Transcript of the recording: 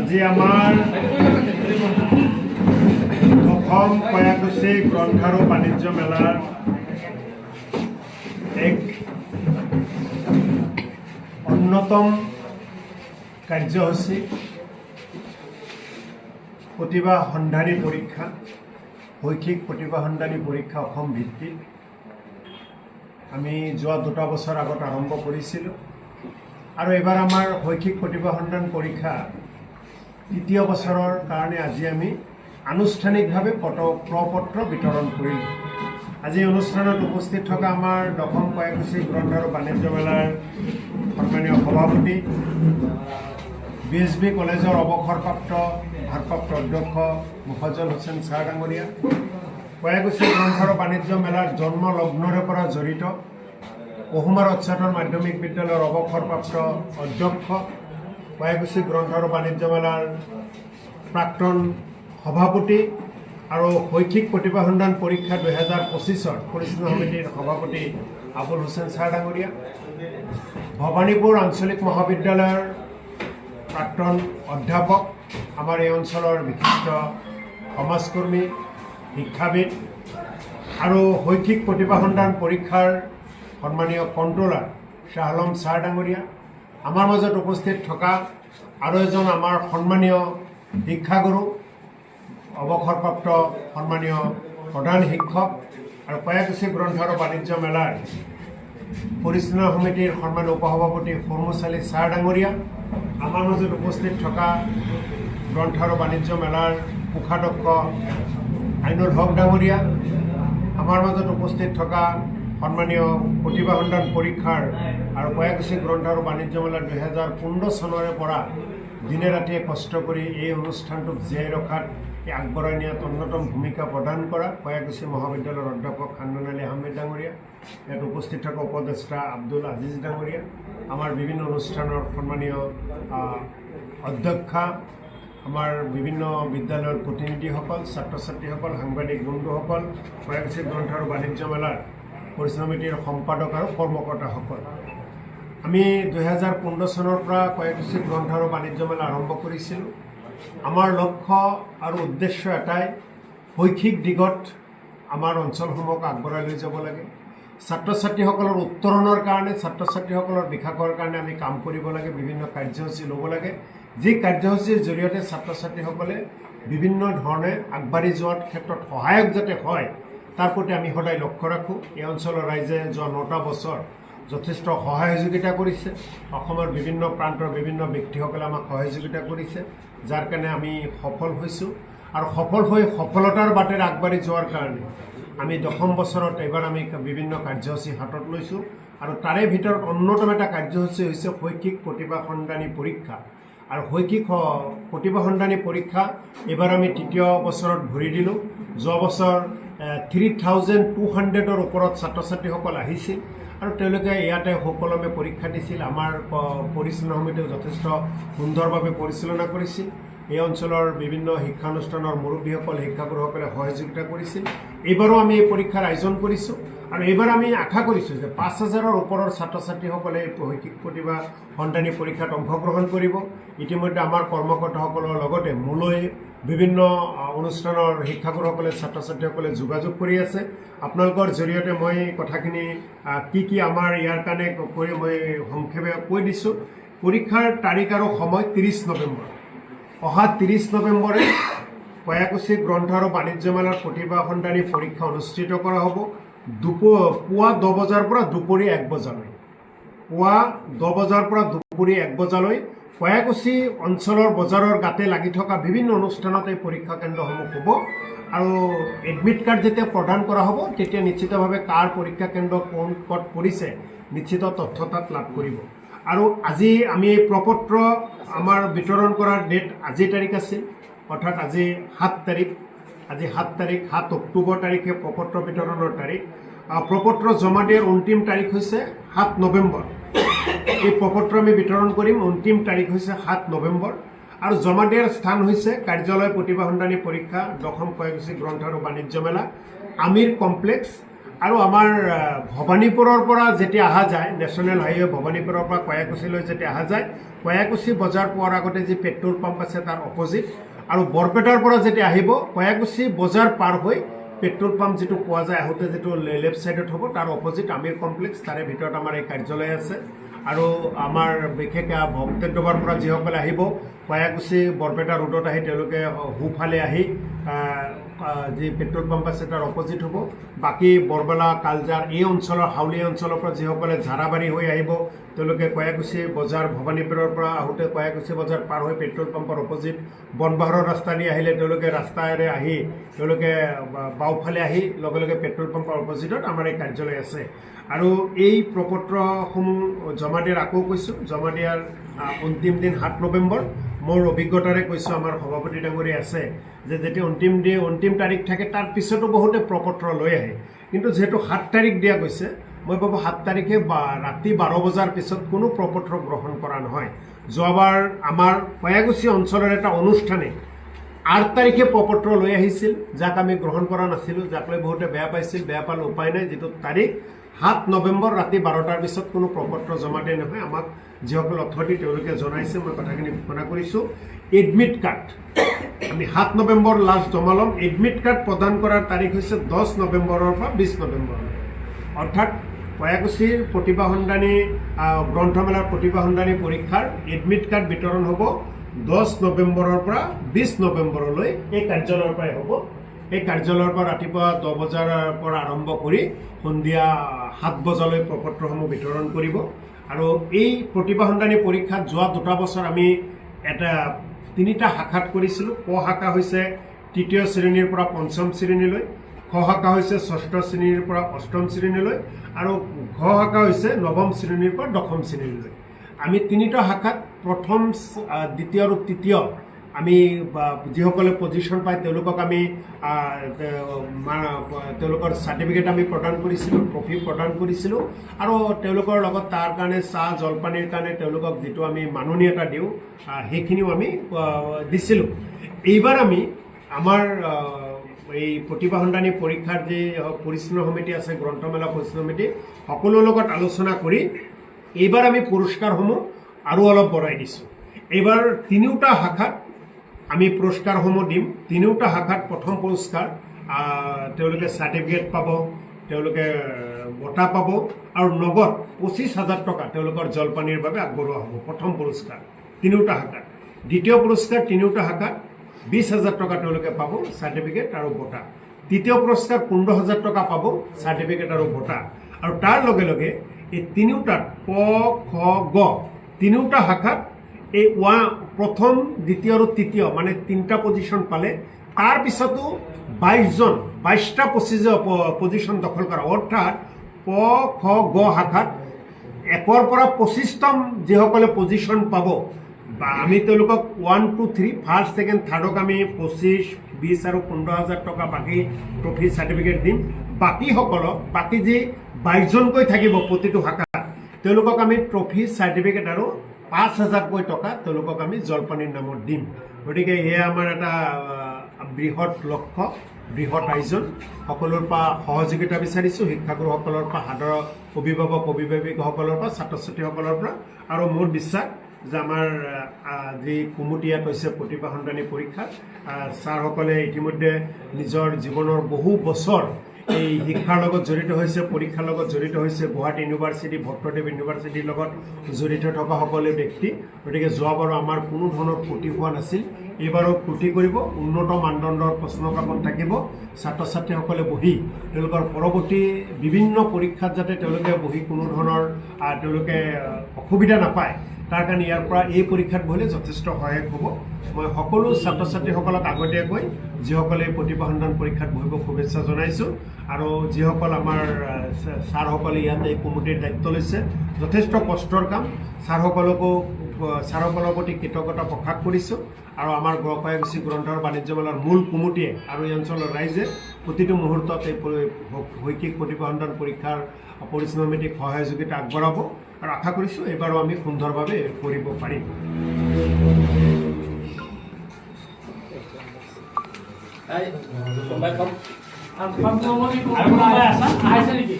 আজি আমাৰ অসম কয়াকুছি গ্ৰন্থ আৰু বাণিজ্য মেলাৰ এক অন্যতম কাৰ্যসূচী প্ৰতিভা সন্ধানী পৰীক্ষা, শৈক্ষিক প্ৰতিভা সন্ধানী পৰীক্ষা অসম ভিত্তিক আমি যোৱা 2 বছৰ আগত আৰম্ভ কৰিছিলোঁ আৰু এবাৰ আমাৰ শৈক্ষিক প্ৰতিভা সন্ধান পৰীক্ষা 3য় বছৰৰ কাৰণে আজি আমি আনুষ্ঠানিকভাৱে প্ৰপত্ৰ বিতৰণ কৰিলোঁ। আজি অনুষ্ঠানত উপস্থিত থকা আমাৰ দশম কয়াকুছি গ্ৰন্থ আৰু বাণিজ্য মেলাৰ সন্মানীয় সভাপতি, BSB কলেজৰ অৱসৰপ্ৰাপ্ত ভাৰপ্ৰাপ্ত অধ্যক্ষ মোফাজ্জল হুছেইন ছাৰ ডাঙৰীয়া, কয়াকুছি গ্ৰন্থ আৰু বাণিজ্য মেলাৰ জন্ম লগ্নৰে পৰা জড়িত অহুমাৰ উচ্চতৰ মাধ্যমিক বিদ্যালয়ৰ অৱসৰপ্ৰাপ্ত অধ্যক্ষ, কয়াকুছি গ্ৰন্থ আৰু বাণিজ্য মেলাৰ প্ৰাক্তন সভাপতি আৰু শৈক্ষিক প্ৰতিভা সন্ধান পৰীক্ষা 2025ৰ পৰিচালনা সমিতিৰ সভাপতি আবুল হুছেইন ছাৰ ডাঙৰীয়া, ভৱানীপুৰ আঞ্চলিক মহাবিদ্যালয়ৰ প্ৰাক্তন অধ্যাপক, আমাৰ এই অঞ্চলৰ বিশিষ্ট সমাজকৰ্মী, শিক্ষাবিদ আৰু শৈক্ষিক প্ৰতিভা সন্ধান পৰীক্ষাৰ সন্মানীয় কণ্ট্ৰলাৰ শ্বাহ আলম ছাৰ ডাঙৰীয়া, আমাৰ মাজত উপস্থিত থকা আৰু এজন আমাৰ সন্মানীয় শিক্ষাগুৰু, অৱসৰপ্ৰাপ্ত সন্মানীয় প্ৰধান শিক্ষক আৰু কয়াকুছি গ্ৰন্থ আৰু বাণিজ্য মেলাৰ পৰিচালনা সমিতিৰ সন্মানীয় উপসভাপতি ফৰমুছ আলী ছাৰ ডাঙৰীয়া, আমাৰ মাজত উপস্থিত থকা গ্ৰন্থ আৰু বাণিজ্য মেলাৰ কোষাধ্যক্ষ আইনুল হক ডাঙৰীয়া, আমাৰ মাজত উপস্থিত থকা সন্মানীয় প্ৰতিভা সন্ধান পৰীক্ষাৰ আৰু কয়াকুছি গ্ৰন্থ আৰু বাণিজ্য মেলাৰ 2015 চনৰে পৰা দিনে ৰাতিয়ে কষ্ট কৰি এই অনুষ্ঠানটোক জীয়াই ৰখাত আগবঢ়াই নিয়াত অন্যতম ভূমিকা প্ৰদান কৰা কয়াকুছি মহাবিদ্যালয়ৰ অধ্যাপক খান্দন আলী আহমেদ ডাঙৰীয়া, ইয়াত উপস্থিত থকা উপদেষ্টা আব্দুল আজিজ ডাঙৰীয়া, আমাৰ বিভিন্ন অনুষ্ঠানৰ সন্মানীয় অধ্যক্ষা, আমাৰ বিভিন্ন বিদ্যালয়ৰ প্ৰতিনিধিসকল, ছাত্ৰ ছাত্ৰীসকল, সাংবাদিক বন্ধুসকল, কয়াকুছি গ্ৰন্থ আৰু বাণিজ্য মেলাৰ পৰিচালনা সমিতিৰ সম্পাদক আৰু কৰ্মকৰ্তাসকল। আমি 2015 চনৰ পৰা কয়াকুছি গ্ৰন্থ আৰু বাণিজ্য মেলা আৰম্ভ কৰিছিলোঁ। আমাৰ লক্ষ্য আৰু উদ্দেশ্য এটাই, শৈক্ষিক দিগত আমাৰ অঞ্চলসমূহক আগবঢ়াই লৈ যাব লাগে। ছাত্ৰ ছাত্ৰীসকলৰ উত্তৰণৰ কাৰণে, ছাত্ৰ ছাত্ৰীসকলৰ বিকাশৰ কাৰণে আমি কাম কৰিব লাগে, বিভিন্ন কাৰ্যসূচী ল'ব লাগে, যি কাৰ্যসূচীৰ জৰিয়তে ছাত্ৰ ছাত্ৰীসকলে বিভিন্ন ধৰণে আগবাঢ়ি যোৱাৰ ক্ষেত্ৰত সহায়ক যাতে হয় তাৰ প্ৰতি আমি সদায় লক্ষ্য ৰাখোঁ। এই অঞ্চলৰ ৰাইজে যোৱা 9টা বছৰ যথেষ্ট সহায় সহযোগিতা কৰিছে, অসমৰ বিভিন্ন প্ৰান্তৰ বিভিন্ন ব্যক্তিসকলে আমাক সহযোগিতা কৰিছে, যাৰ কাৰণে আমি সফল হৈছোঁ আৰু সফল হৈ সফলতাৰ বাটেৰে আগবাঢ়ি যোৱাৰ কাৰণে আমি 10ম বছৰত এইবাৰ আমি বিভিন্ন কাৰ্যসূচী হাতত লৈছোঁ আৰু তাৰে ভিতৰত অন্যতম এটা কাৰ্যসূচী হৈছে শৈক্ষিক প্ৰতিভা সন্ধানী পৰীক্ষা। আৰু শৈক্ষিক প্ৰতিভা সন্ধানী পৰীক্ষা এইবাৰ আমি 3য় বছৰত ভৰি দিলোঁ। যোৱা বছৰ 3200ৰ ওপৰত ছাত্ৰ ছাত্ৰীসকল আহিছিল আৰু তেওঁলোকে ইয়াতে সুকলমে পৰীক্ষা দিছিল। আমাৰ পৰিচালনা সমিতিও যথেষ্ট সুন্দৰভাৱে পৰিচালনা কৰিছিল। এই অঞ্চলৰ বিভিন্ন শিক্ষানুষ্ঠানৰ মুৰব্বীসকল, শিক্ষাগুৰুসকলে সহযোগিতা কৰিছিল। এইবাৰো আমি এই পৰীক্ষাৰ আয়োজন কৰিছোঁ আৰু এইবাৰ আমি আশা কৰিছোঁ যে 5000ৰ ওপৰৰ ছাত্ৰ ছাত্ৰীসকলে শৈক্ষিক প্ৰতিভা সন্ধানী পৰীক্ষাত অংশগ্ৰহণ কৰিব। ইতিমধ্যে আমাৰ কৰ্মকৰ্তাসকলৰ লগতে মোলৈ বিভিন্ন অনুষ্ঠানৰ শিক্ষাগুৰুসকলে, ছাত্ৰ ছাত্ৰীসকলে যোগাযোগ কৰি আছে। আপোনালোকৰ জৰিয়তে মই কথাখিনি কি আমাৰ ইয়াৰ কাৰণে কৰি মই সংক্ষেপে কৈ দিছোঁ। পৰীক্ষাৰ তাৰিখ আৰু সময় 30 নৱেম্বৰ। অহা 30 নৱেম্বৰে কয়াকুছি গ্ৰন্থ আৰু বাণিজ্য মেলাৰ প্ৰতিভা সন্ধানী পৰীক্ষা অনুষ্ঠিত কৰা হ'ব। পুৱা 10 বজাৰ পৰা দুপৰীয়া 1 বজালৈ। পুৱা 10 বজাৰ পৰা দুপৰীয়া 1 বজালৈ কয়াকুছি অঞ্চলৰ বজাৰৰ গাতে লাগি থকা বিভিন্ন অনুষ্ঠানত এই পৰীক্ষা কেন্দ্ৰসমূহ হ'ব আৰু এডমিট কাৰ্ড যেতিয়া প্ৰদান কৰা হ'ব তেতিয়া নিশ্চিতভাৱে কাৰ পৰীক্ষা কেন্দ্ৰ ক'ত পৰিছে নিশ্চিত তথ্য তাত লাভ কৰিব। আৰু আজি আমি এই প্ৰপত্ৰ আমাৰ বিতৰণ কৰাৰ ডেট আজি তাৰিখ আছিল, অৰ্থাৎ আজি 7 তাৰিখ। আজি 7 অক্টোবৰ তাৰিখে প্ৰপত্ৰ বিতৰণৰ তাৰিখ। প্ৰপত্ৰ জমা দিয়াৰ অন্তিম তাৰিখ হৈছে 7 নৱেম্বৰ। এই প্ৰপত্ৰ আমি বিতৰণ কৰিম। অন্তিম তাৰিখ হৈছে 7 নৱেম্বৰ আৰু জমা দিয়াৰ স্থান হৈছে কাৰ্যালয় প্ৰতিভা সন্ধানী পৰীক্ষা 10ম কয়াকুছি গ্ৰন্থ আৰু বাণিজ্য মেলা, আমিৰ কমপ্লেক্স। আৰু আমাৰ ভবানীপুৰৰ পৰা যেতিয়া অহা যায় নেশ্যনেল হাইৱে ভবানীপুৰৰ পৰা কয়াকুছিলৈ যেতিয়া অহা যায় কয়াকুছি বজাৰ পোৱাৰ আগতে যি পেট্ৰল পাম্প আছে তাৰ অপজিট আৰু বৰপেটাৰ পৰা যেতিয়া আহিব কয়াকুছি বজাৰ পাৰ হৈ পেট্ৰল পাম্প যিটো পোৱা যায় আহোঁতে যিটো লেফ্ট ছাইডত হ'ব তাৰ অপজিট আমিৰ কমপ্লেক্স তাৰে ভিতৰত আমাৰ এই কাৰ্যালয় আছে আৰু আমাৰ বিশেষকৈ ভক্তদ্ৰবাৰ পৰা যিসকলে আহিব কয়াকুছি বৰপেটা ৰোডত আহি তেওঁলোকে সোঁফালে আহি যি পেট্ৰল পাম্প আছে তাৰ অপজিট হ'ব বাকী বৰবেলা কালজাৰ এই অঞ্চলৰ হাউলীয়া অঞ্চলৰ পৰা যিসকলে ঝাৰাবাৰী হৈ আহিব তেওঁলোকে কয়াকুছি বজাৰ ভবানীপুৰৰ পৰা আহোঁতে কয়াকুছি বজাৰ পাৰ হৈ পেট্ৰল পাম্পৰ অপজিট বনবাহৰৰ ৰাস্তা দি আহিলে তেওঁলোকে ৰাস্তাৰে আহি তেওঁলোকে বাওঁফালে আহি লগে লগে পেট্ৰল পাম্পৰ অপজিটত আমাৰ এই কাৰ্যালয় আছে আৰু এই প্ৰপত্ৰসমূহ জমা দিয়াৰ আকৌ কৈছোঁ জমা দিয়াৰ অন্তিম দিন 7 নৱেম্বৰ মোৰ অভিজ্ঞতাৰে কৈছোঁ আমাৰ সভাপতি ডাঙৰীয়া আছে যে যেতিয়া অন্তিম তাৰিখ থাকে তাৰ পিছতো বহুতে প্ৰপত্ৰ লৈ আহে কিন্তু যিহেতু 7 তাৰিখ দিয়া গৈছে মই ভাবোঁ 7 তাৰিখে ৰাতি 12 বজাৰ পিছত কোনো প্ৰপত্ৰ গ্ৰহণ কৰা নহয় যোৱাবাৰ আমাৰ কয়াকুছি অঞ্চলৰ এটা অনুষ্ঠানে 8 তাৰিখে প্ৰপত্ৰ লৈ আহিছিল যাক আমি গ্ৰহণ কৰা নাছিলোঁ যাক লৈ বহুতে বেয়া পাইছিল বেয়া পালে উপায় নাই যিটো তাৰিখ 7 নৱেম্বৰ ৰাতি 12টাৰ পিছত কোনো প্ৰপত্ৰ জমা দিয়া নহয় আমাক যিসকল অথৰিটি তেওঁলোকে জনাইছে মই কথাখিনি ঘোষণা কৰিছোঁ এডমিট কাৰ্ড আমি 7 নৱেম্বৰ লাষ্ট জমা ল'ম এডমিট কাৰ্ড প্ৰদান কৰাৰ তাৰিখ হৈছে 10 নৱেম্বৰৰ পৰা 20 নৱেম্বৰলৈ অৰ্থাৎ কয়াকুছিৰ প্ৰতিভা সন্ধানী গ্ৰন্থমেলাৰ প্ৰতিভা সন্ধানী পৰীক্ষাৰ এডমিট কাৰ্ড বিতৰণ হ'ব 10 নৱেম্বৰৰ পৰা 20 নৱেম্বৰলৈ এই কাৰ্যালয়ৰ পৰাই হ'ব এই কাৰ্যালয়ৰ পৰা ৰাতিপুৱা 10 বজাৰ পৰা আৰম্ভ কৰি সন্ধিয়া 7 বজালৈ প্ৰপত্ৰসমূহ বিতৰণ কৰিব আৰু এই প্ৰতিভা সন্ধানী পৰীক্ষাত যোৱা 2 বছৰ আমি এটা 3টা শাখাত কৰিছিলোঁ ক শাখা হৈছে 3য় শ্ৰেণীৰ পৰা 5ম শ্ৰেণীলৈ খ শাখা হৈছে 6ষ্ঠ শ্ৰেণীৰ পৰা 8ম শ্ৰেণীলৈ আৰু ঘ শাখা হৈছে 9ম শ্ৰেণীৰ পৰা 10ম শ্ৰেণীলৈ আমি 3টা শাখাত প্ৰথম দ্বিতীয় আৰু তৃতীয় আমি যিসকলে পজিশ্যন পায় তেওঁলোকক আমি তেওঁলোকৰ চাৰ্টিফিকেট আমি প্ৰদান কৰিছিলোঁ ট্ৰফি প্ৰদান কৰিছিলোঁ আৰু তেওঁলোকৰ লগত তাৰ কাৰণে চাহ জলপানীৰ কাৰণে তেওঁলোকক যিটো আমি মাননি এটা দিওঁ সেইখিনিও আমি দিছিলোঁ এইবাৰ আমি আমাৰ এই প্ৰতিভা সন্ধানী পৰীক্ষাৰ যি পৰিচালনা সমিতি আছে গ্ৰন্থমেলা পৰিচালনা সমিতি সকলোৰ লগত আলোচনা কৰি এইবাৰ আমি পুৰস্কাৰসমূহ আৰু অলপ বঢ়াই দিছোঁ এইবাৰ 3টা শাখাত আমি পুৰস্কাৰসমূহ দিম 3টা শাখাত প্ৰথম পুৰস্কাৰ তেওঁলোকে চাৰ্টিফিকেট পাব তেওঁলোকে বঁটা পাব আৰু নগদ 25,000 টকা তেওঁলোকৰ জলপানীৰ বাবে আগবঢ়োৱা হ'ব প্ৰথম পুৰস্কাৰ 3টা শাখাত দ্বিতীয় পুৰস্কাৰ 3টা শাখাত 20,000 টকা তেওঁলোকে পাব চাৰ্টিফিকেট আৰু বঁটা তৃতীয় পুৰস্কাৰ 15,000 টকা পাব চাৰ্টিফিকেট আৰু বঁটা আৰু তাৰ লগে লগে এই 3টাত ক খ গ 3টা শাখাত এই প্ৰথম দ্বিতীয় আৰু তৃতীয় মানে 3টা পজিশ্যন পালে তাৰ পিছতো 22টা পজিশ্যন দখল কৰা অৰ্থাৎ ক খ গ শাখাত 1ৰ পৰা 25তম যিসকলে পজিশ্যন পাব বা আমি তেওঁলোকক 1 2 3 ফাৰ্ষ্ট ছেকেণ্ড থাৰ্ডক আমি 25, 20 আৰু 15,000 টকা বাকী ট্ৰফি চাৰ্টিফিকেট দিম বাকীসকলক বাকী যি 22জনকৈ থাকিব প্ৰতিটো শাখাত তেওঁলোকক আমি ট্ৰফি চাৰ্টিফিকেট আৰু 5,000কৈ টকা তেওঁলোকক আমি জলপানীৰ নামত দিম গতিকে এয়া আমাৰ এটা বৃহৎ লক্ষ্য বৃহৎ আয়োজন সকলোৰ পৰা সহযোগিতা বিচাৰিছোঁ শিক্ষাগুৰুসকলৰ পৰা সাদৰ অভিভাৱক অভিভাৱিকসকলৰ পৰা ছাত্ৰ ছাত্ৰীসকলৰ পৰা আৰু মোৰ বিশ্বাস যে আমাৰ যি কমিটি ইয়াত হৈছে প্ৰতিভা সন্ধানী পৰীক্ষা ছাৰসকলে ইতিমধ্যে নিজৰ জীৱনৰ বহু বছৰ এই শিক্ষাৰ লগত জড়িত হৈছে পৰীক্ষাৰ লগত জড়িত হৈছে গুৱাহাটী ইউনিভাৰ্চিটি ভট্টদেৱ ইউনিভাৰ্চিটিৰ লগত জড়িত থকা সকলো ব্যক্তি গতিকে যোৱাবাৰো আমাৰ কোনো ধৰণৰ ক্ষতি হোৱা নাছিল এইবাৰো ক্ষতি কৰিব উন্নত মানদণ্ডৰ প্ৰশ্নকাকত থাকিব ছাত্ৰ ছাত্ৰীসকলে বহি তেওঁলোকৰ পৰৱৰ্তী বিভিন্ন পৰীক্ষাত যাতে তেওঁলোকে বহি কোনো ধৰণৰ তেওঁলোকে অসুবিধা নাপায় তাৰ কাৰণে ইয়াৰ পৰা এই পৰীক্ষাত বহিলে যথেষ্ট সহায়ক হ'ব মই সকলো ছাত্ৰ ছাত্ৰীসকলক আগতীয়াকৈ যিসকলে প্ৰতিভা সন্ধান পৰীক্ষাত বহিব শুভেচ্ছা জনাইছোঁ আৰু যিসকল আমাৰ ছাৰসকলে ইয়াতে এই কমিটিৰ দায়িত্ব লৈছে যথেষ্ট কষ্টৰ কাম ছাৰসকলৰ প্ৰতি কৃতজ্ঞতা প্ৰকাশ কৰিছোঁ আৰু আমাৰ কয়াকুছি গ্ৰন্থ আৰু বাণিজ্য মেলাৰ মূল কমিটিয়ে আৰু এই অঞ্চলৰ ৰাইজে প্ৰতিটো মুহূৰ্তত এই শৈক্ষিক প্ৰতিভা সন্ধান পৰীক্ষাৰ পৰিচালনা সমিতিক সহযোগিতা আগবঢ়াব আৰু আশা কৰিছোঁ এইবাৰো আমি সুন্দৰভাৱে কৰিব পাৰিম আৰু কোনোবাই আছা আহিছে নেকি?